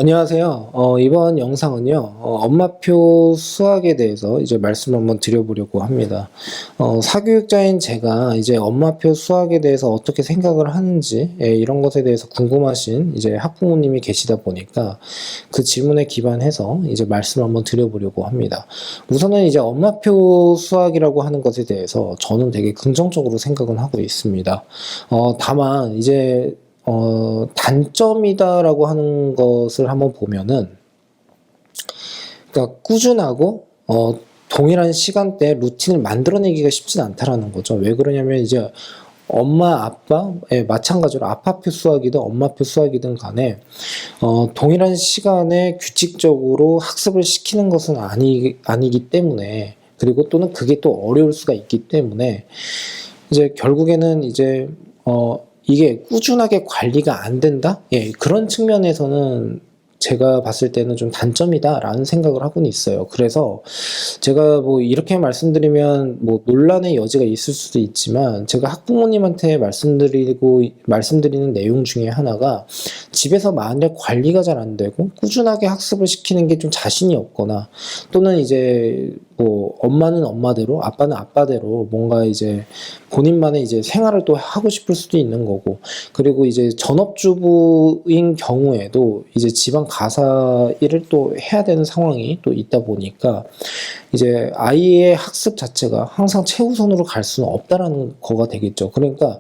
안녕하세요. 이번 영상은요, 엄마표 수학에 대해서 이제 말씀을 한번 드려보려고 합니다. 사교육자인 제가 이제 엄마표 수학에 대해서 어떻게 생각을 하는지, 이런 것에 대해서 궁금하신 이제 학부모님이 계시다 보니까 그 질문에 기반해서 이제 말씀을 한번 드려보려고 합니다. 우선은 이제 엄마표 수학이라고 하는 것에 대해서 저는 되게 긍정적으로 생각은 하고 있습니다. 다만 이제 단점이다라고 하는 것을 한번 보면은, 그러니까 꾸준하고, 동일한 시간대에 루틴을 만들어내기가 쉽진 않다라는 거죠. 왜 그러냐면 이제 엄마, 아빠, 마찬가지로 아빠표 수학이든 엄마표 수학이든 간에, 동일한 시간에 규칙적으로 학습을 시키는 것은 아니기 때문에, 그리고 또는 그게 또 어려울 수가 있기 때문에, 이제 결국에는 이제, 이게 꾸준하게 관리가 안 된다? 예, 그런 측면에서는 제가 봤을 때는 좀 단점이다라는 생각을 하고는 있어요. 그래서 제가 뭐 이렇게 말씀드리면 뭐 논란의 여지가 있을 수도 있지만, 제가 학부모님한테 말씀드리는 내용 중에 하나가, 집에서 만약 관리가 잘 안 되고 꾸준하게 학습을 시키는 게 좀 자신이 없거나, 또는 이제 뭐 엄마는 엄마대로 아빠는 아빠대로 뭔가 이제 본인만의 이제 생활을 또 하고 싶을 수도 있는 거고, 그리고 이제 전업주부인 경우에도 이제 집안 가사 일을 또 해야 되는 상황이 또 있다 보니까, 이제 아이의 학습 자체가 항상 최우선으로 갈 수는 없다라는 거가 되겠죠. 그러니까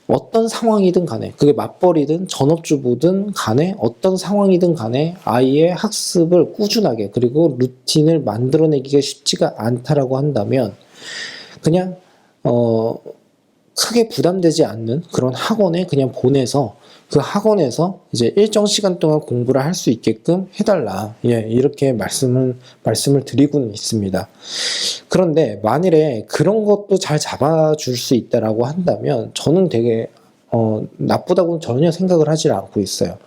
어떤 상황이든 간에, 그게 맞벌이든 전업주부든 간에, 어떤 상황이든 간에 아이의 학습을 꾸준하게, 그리고 루틴을 만들어내기가 쉽지가 않다라고 한다면, 그냥 크게 부담되지 않는 그런 학원에 그냥 보내서, 그 학원에서 이제 일정 시간 동안 공부를 할 수 있게끔 해달라. 예, 이렇게 말씀을 드리고는 있습니다. 그런데 만일에 그런 것도 잘 잡아줄 수 있다라고 한다면, 저는 되게 나쁘다고는 전혀 생각을 하지 않고 있어요.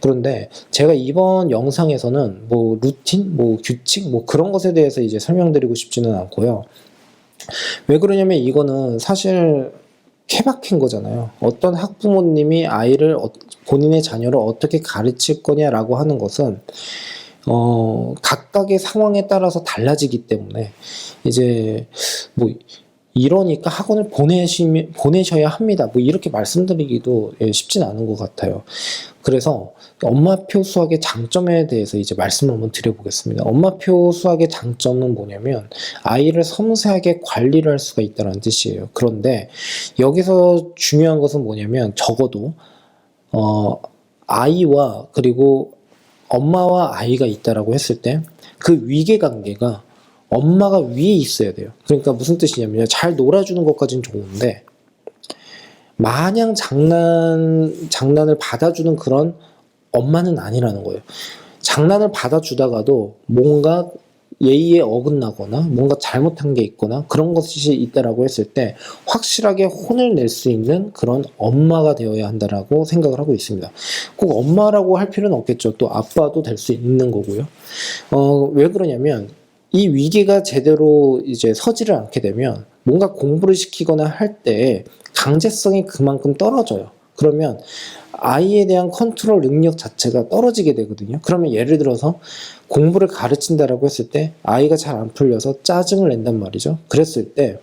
그런데 제가 이번 영상에서는 뭐 루틴, 뭐 규칙, 뭐 그런 것에 대해서 이제 설명드리고 싶지는 않고요. 왜 그러냐면 이거는 사실 케바케인 거잖아요. 어떤 학부모님이 본인의 자녀를 어떻게 가르칠 거냐라고 하는 것은 각각의 상황에 따라서 달라지기 때문에, 이제 뭐 이러니까 학원을 보내셔야 합니다, 뭐 이렇게 말씀드리기도 쉽진 않은 것 같아요. 그래서 엄마표 수학의 장점에 대해서 이제 말씀을 한번 드려보겠습니다. 엄마표 수학의 장점은 뭐냐면, 아이를 섬세하게 관리를 할 수가 있다는 뜻이에요. 그런데 여기서 중요한 것은 뭐냐면, 적어도 아이와, 그리고 엄마와 아이가 있다라고 했을 때 그 위계 관계가 엄마가 위에 있어야 돼요. 그러니까 무슨 뜻이냐면, 잘 놀아주는 것까지는 좋은데 마냥 장난을 받아주는 그런 엄마는 아니라는 거예요. 장난을 받아주다가도 뭔가 예의에 어긋나거나 뭔가 잘못한 게 있거나 그런 것이 있다라고 했을 때 확실하게 혼을 낼 수 있는 그런 엄마가 되어야 한다라고 생각을 하고 있습니다. 꼭 엄마라고 할 필요는 없겠죠. 또 아빠도 될 수 있는 거고요. 왜 그러냐면, 이 위계가 제대로 이제 서지를 않게 되면 뭔가 공부를 시키거나 할 때 강제성이 그만큼 떨어져요. 그러면 아이에 대한 컨트롤 능력 자체가 떨어지게 되거든요. 그러면 예를 들어서 공부를 가르친다라고 했을 때 아이가 잘 안 풀려서 짜증을 낸단 말이죠. 그랬을 때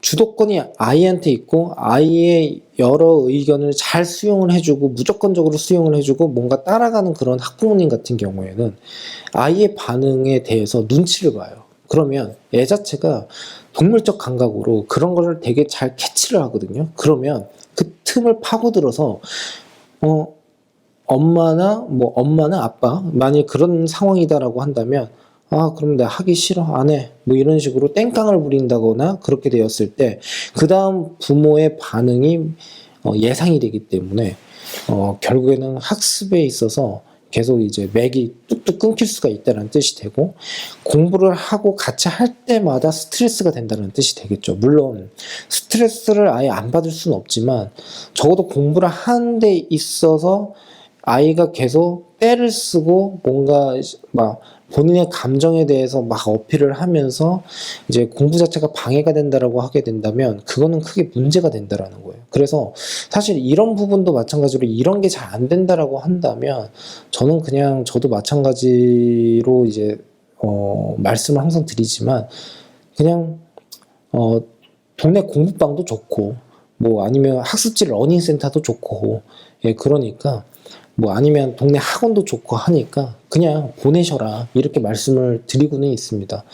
주도권이 아이한테 있고, 아이의 여러 의견을 잘 수용을 해주고, 무조건적으로 수용을 해주고 뭔가 따라가는 그런 학부모님 같은 경우에는 아이의 반응에 대해서 눈치를 봐요. 그러면 애 자체가 동물적 감각으로 그런 거를 되게 잘 캐치를 하거든요. 그러면 그 틈을 파고들어서 엄마나 아빠, 만약 그런 상황이다라고 한다면, 그럼 내가 하기 싫어, 안 해, 뭐 이런 식으로 땡깡을 부린다거나 그렇게 되었을 때, 그 다음 부모의 반응이 예상이 되기 때문에, 결국에는 학습에 있어서 계속 이제 맥이 뚝뚝 끊길 수가 있다는 뜻이 되고, 공부를 하고 같이 할 때마다 스트레스가 된다는 뜻이 되겠죠. 물론 스트레스를 아예 안 받을 수는 없지만, 적어도 공부를 하는 데 있어서 아이가 계속 떼를 쓰고 뭔가 막 본인의 감정에 대해서 막 어필을 하면서 이제 공부 자체가 방해가 된다라고 하게 된다면 그거는 크게 문제가 된다라는 거예요. 그래서 사실 이런 부분도 마찬가지로 이런 게 잘 안 된다라고 한다면 저는 그냥 저도 마찬가지로 이제 말씀을 항상 드리지만 그냥 동네 공부방도 좋고 뭐 아니면 학습지 러닝센터도 좋고 예 그러니까 뭐 아니면 동네 학원도 좋고 하니까 그냥 보내셔라 이렇게 말씀을 드리고는 있습니다.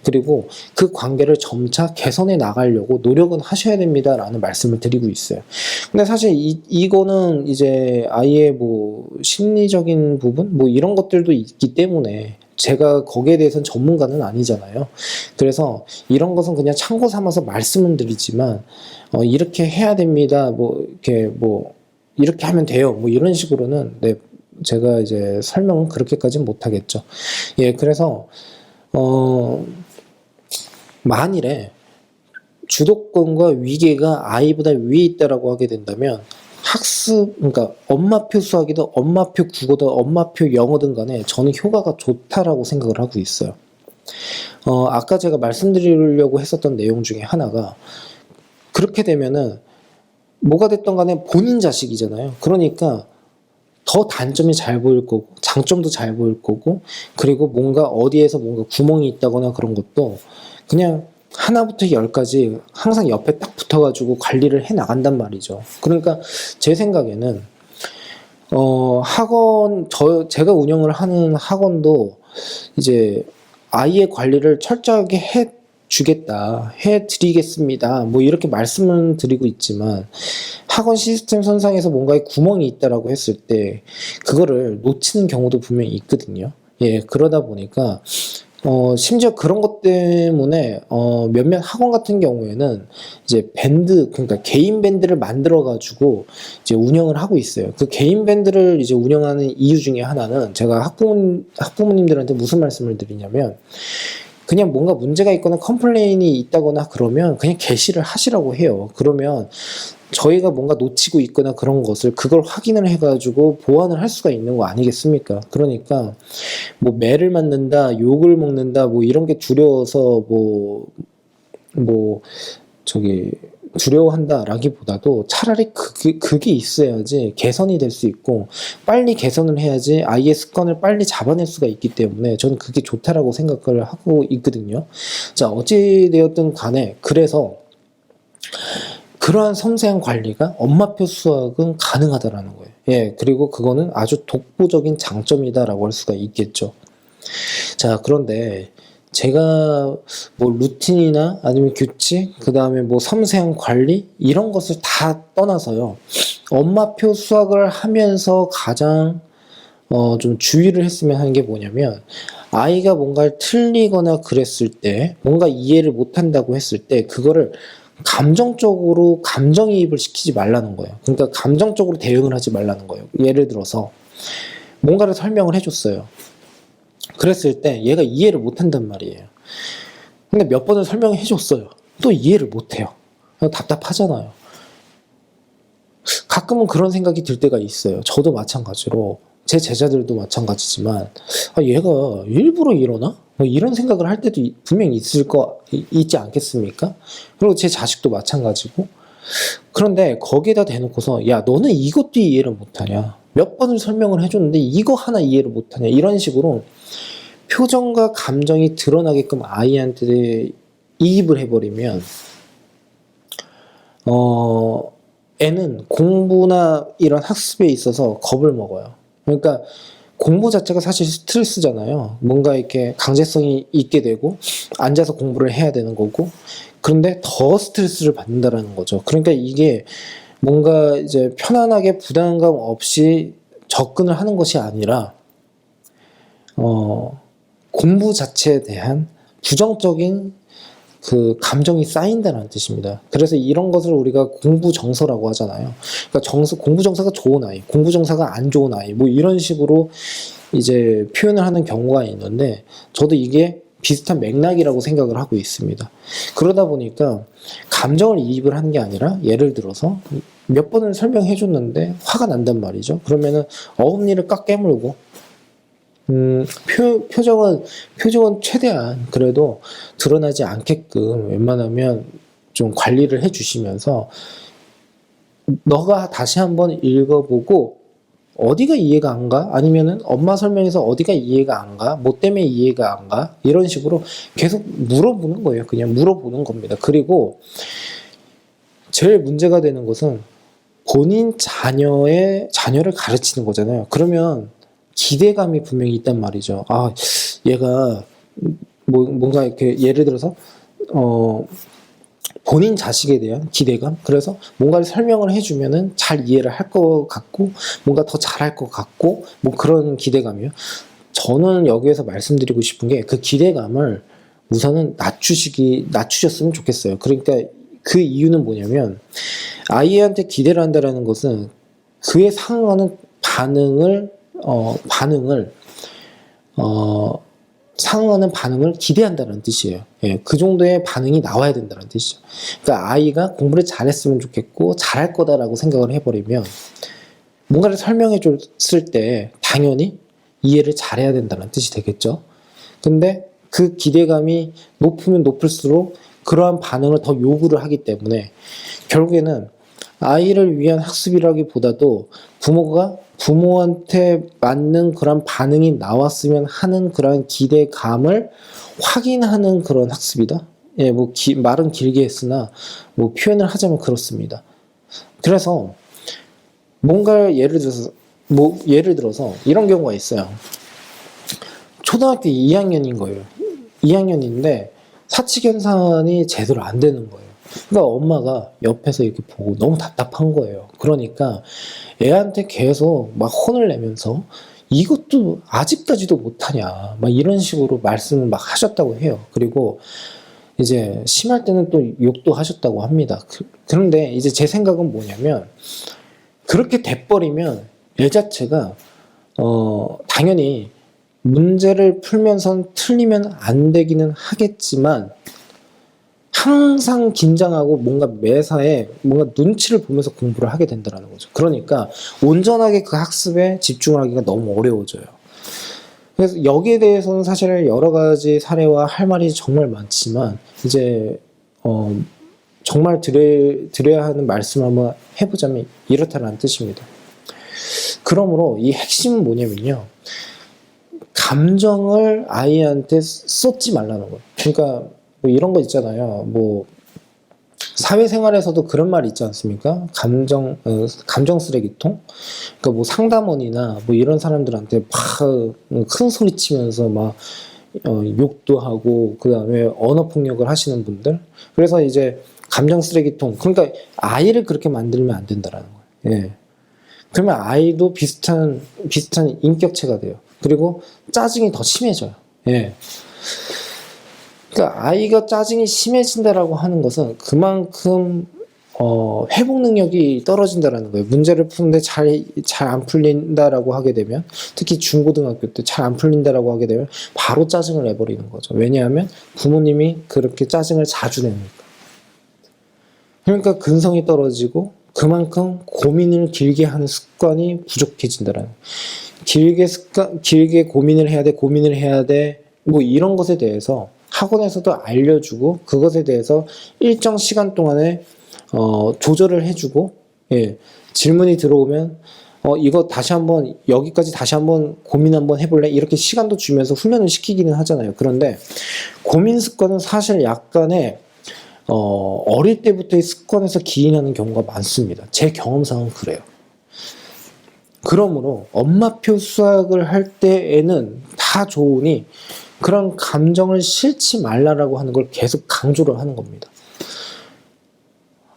그리고 그 관계를 점차 개선해 나가려고 노력은 하셔야 됩니다라는 말씀을 드리고 있어요. 근데 사실 이거는 이제 아이의 뭐 심리적인 부분 뭐 이런 것들도 있기 때문에 제가 거기에 대해서는 전문가는 아니잖아요. 그래서 이런 것은 그냥 참고 삼아서 말씀은 드리지만 이렇게 해야 됩니다. 뭐 이렇게 뭐 이렇게 하면 돼요. 뭐 이런 식으로는 네, 제가 이제 설명은 그렇게까지는 못하겠죠. 예, 그래서 만일에 주도권과 위계가 아이보다 위에 있다라고 하게 된다면 학습, 그러니까 엄마표 수학이든 엄마표 국어든 엄마표 영어든 간에 저는 효과가 좋다라고 생각을 하고 있어요. 아까 제가 말씀드리려고 했었던 내용 중에 하나가 그렇게 되면은 뭐가 됐던 간에 본인 자식이잖아요. 그러니까 더 단점이 잘 보일 거고 장점도 잘 보일 거고 그리고 뭔가 어디에서 뭔가 구멍이 있다거나 그런 것도 그냥 하나부터 열까지 항상 옆에 딱 붙어가지고 관리를 해 나간단 말이죠. 그러니까 제 생각에는 학원 제가 운영을 하는 학원도 이제 아이의 관리를 철저하게 해 주겠다, 해 드리겠습니다. 뭐 이렇게 말씀을 드리고 있지만 학원 시스템 선상에서 뭔가에 구멍이 있다라고 했을 때 그거를 놓치는 경우도 분명히 있거든요. 예, 그러다 보니까 심지어 그런 것 때문에 몇몇 학원 같은 경우에는 이제 밴드 그러니까 개인 밴드를 만들어 가지고 이제 운영을 하고 있어요. 그 개인 밴드를 이제 운영하는 이유 중에 하나는 제가 학부모님들한테 무슨 말씀을 드리냐면 그냥 뭔가 문제가 있거나 컴플레인이 있다거나 그러면 그냥 게시를 하시라고 해요. 그러면 저희가 뭔가 놓치고 있거나 그런 것을 그걸 확인을 해가지고 보완을 할 수가 있는 거 아니겠습니까? 그러니까 뭐 매를 맞는다, 욕을 먹는다, 뭐 이런 게 두려워서 뭐 저기 두려워한다라기보다도 차라리 그게 있어야지 개선이 될 수 있고 빨리 개선을 해야지 아이의 습관을 빨리 잡아낼 수가 있기 때문에 저는 그게 좋다라고 생각을 하고 있거든요. 자, 어찌되었든 간에 그래서 그러한 섬세한 관리가 엄마표 수학은 가능하다라는 거예요. 예, 그리고 그거는 아주 독보적인 장점이다라고 할 수가 있겠죠. 자, 그런데 제가 뭐 루틴이나 아니면 규칙, 그 다음에 뭐 섬세한 관리 이런 것을 다 떠나서요. 엄마표 수학을 하면서 가장 좀 주의를 했으면 하는 게 뭐냐면 아이가 뭔가를 틀리거나 그랬을 때 뭔가 이해를 못한다고 했을 때 그거를 감정적으로 감정이입을 시키지 말라는 거예요. 그러니까 감정적으로 대응을 하지 말라는 거예요. 예를 들어서 뭔가를 설명을 해줬어요. 그랬을 때 얘가 이해를 못한단 말이에요. 근데 몇 번을 설명해 줬어요. 또 이해를 못해요. 답답하잖아요. 가끔은 그런 생각이 들 때가 있어요. 저도 마찬가지로 제 제자들도 마찬가지지만 얘가 일부러 이러나? 뭐 이런 생각을 할 때도 분명히 있지 않겠습니까? 그리고 제 자식도 마찬가지고. 그런데 거기에다 대놓고서 야 너는 이것도 이해를 못하냐? 몇 번을 설명을 해줬는데 이거 하나 이해를 못하냐? 이런 식으로 표정과 감정이 드러나게끔 아이한테 이입을 해버리면 애는 공부나 이런 학습에 있어서 겁을 먹어요. 그러니까 공부 자체가 사실 스트레스잖아요. 뭔가 이렇게 강제성이 있게 되고 앉아서 공부를 해야 되는 거고 그런데 더 스트레스를 받는다라는 거죠. 그러니까 이게 뭔가 이제 편안하게 부담감 없이 접근을 하는 것이 아니라 공부 자체에 대한 부정적인 그 감정이 쌓인다는 뜻입니다. 그래서 이런 것을 우리가 공부 정서라고 하잖아요. 그러니까 공부 정서가 좋은 아이, 공부 정서가 안 좋은 아이, 뭐 이런 식으로 이제 표현을 하는 경우가 있는데, 저도 이게 비슷한 맥락이라고 생각을 하고 있습니다. 그러다 보니까 감정을 이입을 하는 게 아니라 예를 들어서 몇 번을 설명해 줬는데 화가 난단 말이죠. 그러면은 어금니를 꽉 깨물고 표정은 최대한 그래도 드러나지 않게끔 웬만하면 좀 관리를 해 주시면서 너가 다시 한번 읽어보고 어디가 이해가 안 가? 아니면은 엄마 설명에서 어디가 이해가 안 가? 뭐 때문에 이해가 안 가? 이런 식으로 계속 물어보는 거예요. 그냥 물어보는 겁니다. 그리고 제일 문제가 되는 것은 본인 자녀를 가르치는 거잖아요. 그러면 기대감이 분명히 있단 말이죠. 아, 얘가 뭔가 이렇게 예를 들어서 본인 자식에 대한 기대감? 그래서 뭔가를 설명을 해주면은 잘 이해를 할 것 같고, 뭔가 더 잘할 것 같고, 뭐 그런 기대감이요. 저는 여기에서 말씀드리고 싶은 게 그 기대감을 우선은 낮추셨으면 좋겠어요. 그러니까 그 이유는 뭐냐면, 아이한테 기대를 한다라는 것은 그에 상응하는 상응하는 반응을 기대한다는 뜻이에요. 예, 그 정도의 반응이 나와야 된다는 뜻이죠. 그러니까 아이가 공부를 잘했으면 좋겠고 잘할 거다라고 생각을 해버리면 뭔가를 설명해 줬을 때 당연히 이해를 잘해야 된다는 뜻이 되겠죠. 근데 그 기대감이 높으면 높을수록 그러한 반응을 더 요구를 하기 때문에 결국에는 아이를 위한 학습이라기보다도 부모한테 맞는 그런 반응이 나왔으면 하는 그런 기대감을 확인하는 그런 학습이다. 예, 말은 길게 했으나, 표현을 하자면 그렇습니다. 그래서, 뭔가 예를 들어서, 이런 경우가 있어요. 초등학교 2학년인 거예요. 2학년인데, 사칙연산이 제대로 안 되는 거예요. 그러니까 엄마가 옆에서 이렇게 보고 너무 답답한 거예요. 그러니까 애한테 계속 막 혼을 내면서 이것도 아직까지도 못하냐 막 이런 식으로 말씀을 막 하셨다고 해요. 그리고 이제 심할 때는 또 욕도 하셨다고 합니다. 그런데 이제 제 생각은 뭐냐면 그렇게 돼버리면 애 자체가 당연히 문제를 풀면서 틀리면 안 되기는 하겠지만 항상 긴장하고 뭔가 매사에 뭔가 눈치를 보면서 공부를 하게 된다는 거죠. 그러니까 온전하게 그 학습에 집중을 하기가 너무 어려워져요. 그래서 여기에 대해서는 사실 여러 가지 사례와 할 말이 정말 많지만 이제 정말 드려야 하는 말씀을 한번 해보자면 이렇다는 뜻입니다. 그러므로 이 핵심은 뭐냐면요. 감정을 아이한테 쏟지 말라는 거예요. 그러니까 이런 거 있잖아요. 사회생활에서도 그런 말 있지 않습니까? 감정 쓰레기통? 그러니까 상담원이나 이런 사람들한테 막 큰 소리 치면서 욕도 하고, 그 다음에 언어폭력을 하시는 분들. 그래서 이제 감정 쓰레기통. 그러니까 아이를 그렇게 만들면 안 된다라는 거예요. 예. 그러면 아이도 비슷한 인격체가 돼요. 그리고 짜증이 더 심해져요. 예. 그러니까 아이가 짜증이 심해진다라고 하는 것은 그만큼 회복 능력이 떨어진다라는 거예요. 문제를 푸는데 잘 안 풀린다라고 하게 되면, 특히 중고등학교 때 잘 안 풀린다라고 하게 되면 바로 짜증을 내버리는 거죠. 왜냐하면 부모님이 그렇게 짜증을 자주 내니까. 그러니까 근성이 떨어지고 그만큼 고민을 길게 하는 습관이 부족해진다라는 거예요. 길게 고민을 해야 돼. 이런 것에 대해서 학원에서도 알려주고 그것에 대해서 일정 시간 동안에 조절을 해주고, 예, 질문이 들어오면 이거 여기까지 다시 한번 고민 한번 해볼래? 이렇게 시간도 주면서 훈련을 시키기는 하잖아요. 그런데 고민 습관은 사실 약간의 어릴 때부터의 습관에서 기인하는 경우가 많습니다. 제 경험상은 그래요. 그러므로 엄마표 수학을 할 때에는 다 좋으니 그런 감정을 싫지 말라라고 하는 걸 계속 강조를 하는 겁니다.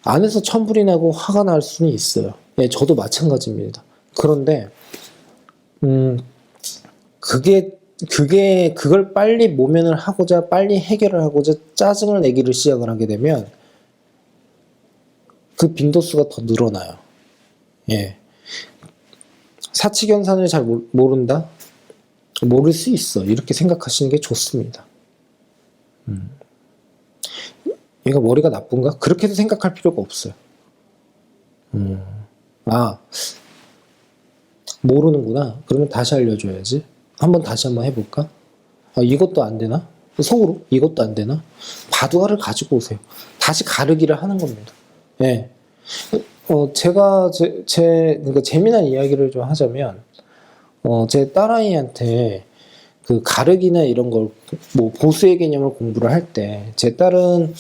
안에서 천불이 나고 화가 날 수는 있어요. 예, 저도 마찬가지입니다. 그런데 그걸 빨리 모면을 하고자, 빨리 해결을 하고자 짜증을 내기를 시작을 하게 되면 그 빈도수가 더 늘어나요. 예. 사칙연산을 잘 모른다? 모를 수 있어. 이렇게 생각하시는 게 좋습니다. 얘가 머리가 나쁜가? 그렇게도 생각할 필요가 없어요. 아, 모르는구나. 그러면 다시 알려줘야지. 다시 한번 해볼까? 아, 이것도 안 되나? 속으로 이것도 안 되나? 바둑알을 가지고 오세요. 다시 가르기를 하는 겁니다. 예. 제가 그러니까 재미난 이야기를 좀 하자면, 제 딸아이한테 그 가르기나 이런 걸, 뭐 보수의 개념을 공부를 할 때, 제 딸은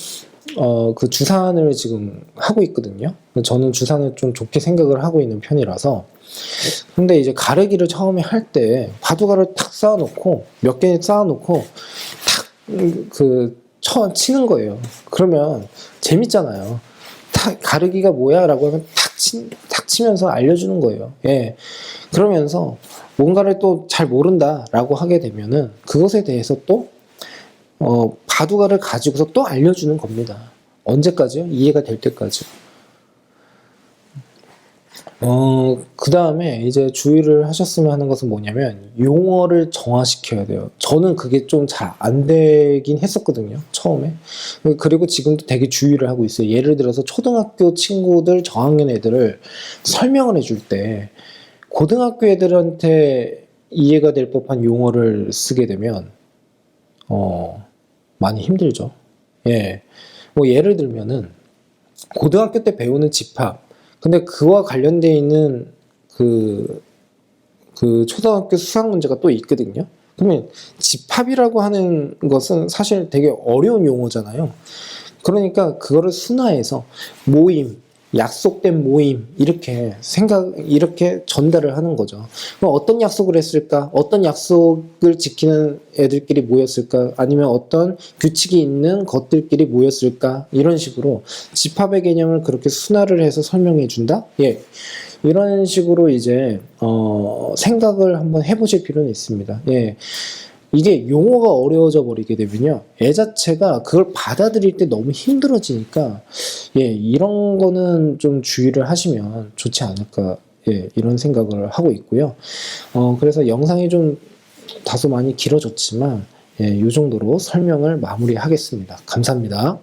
그 주산을 지금 하고 있거든요. 저는 주산을 좀 좋게 생각을 하고 있는 편이라서. 근데 이제 가르기를 처음에 할 때 바둑알을 탁 쌓아놓고 몇 개 쌓아놓고 치는 거예요. 그러면 재밌잖아요. 가르기가 뭐야라고 하면 탁 치면서 알려주는 거예요. 예. 그러면서 뭔가를 또 잘 모른다라고 하게 되면은 그것에 대해서 또 바둑알을 가지고서 또 알려주는 겁니다. 언제까지요? 이해가 될 때까지. 그 다음에 이제 주의를 하셨으면 하는 것은 뭐냐면, 용어를 정화시켜야 돼요. 저는 그게 좀 잘 안 되긴 했었거든요, 처음에. 그리고 지금도 되게 주의를 하고 있어요. 예를 들어서 초등학교 친구들, 저학년 애들을 설명을 해줄 때, 고등학교 애들한테 이해가 될 법한 용어를 쓰게 되면, 많이 힘들죠. 예. 뭐 예를 들면은, 고등학교 때 배우는 집합. 근데 그와 관련되어 있는 그 초등학교 수학 문제가 또 있거든요. 그러면 집합이라고 하는 것은 사실 되게 어려운 용어잖아요. 그러니까 그거를 순화해서 모임, 약속된 모임, 이렇게 이렇게 전달을 하는 거죠. 그럼 어떤 약속을 했을까? 어떤 약속을 지키는 애들끼리 모였을까? 아니면 어떤 규칙이 있는 것들끼리 모였을까? 이런 식으로 집합의 개념을 그렇게 순화를 해서 설명해 준다? 예. 이런 식으로 이제, 생각을 한번 해보실 필요는 있습니다. 예. 이게 용어가 어려워져 버리게 되면요, 애 자체가 그걸 받아들일 때 너무 힘들어지니까, 예, 이런 거는 좀 주의를 하시면 좋지 않을까, 예, 이런 생각을 하고 있고요. 그래서 영상이 좀 다소 많이 길어졌지만, 예, 이 정도로 설명을 마무리하겠습니다. 감사합니다.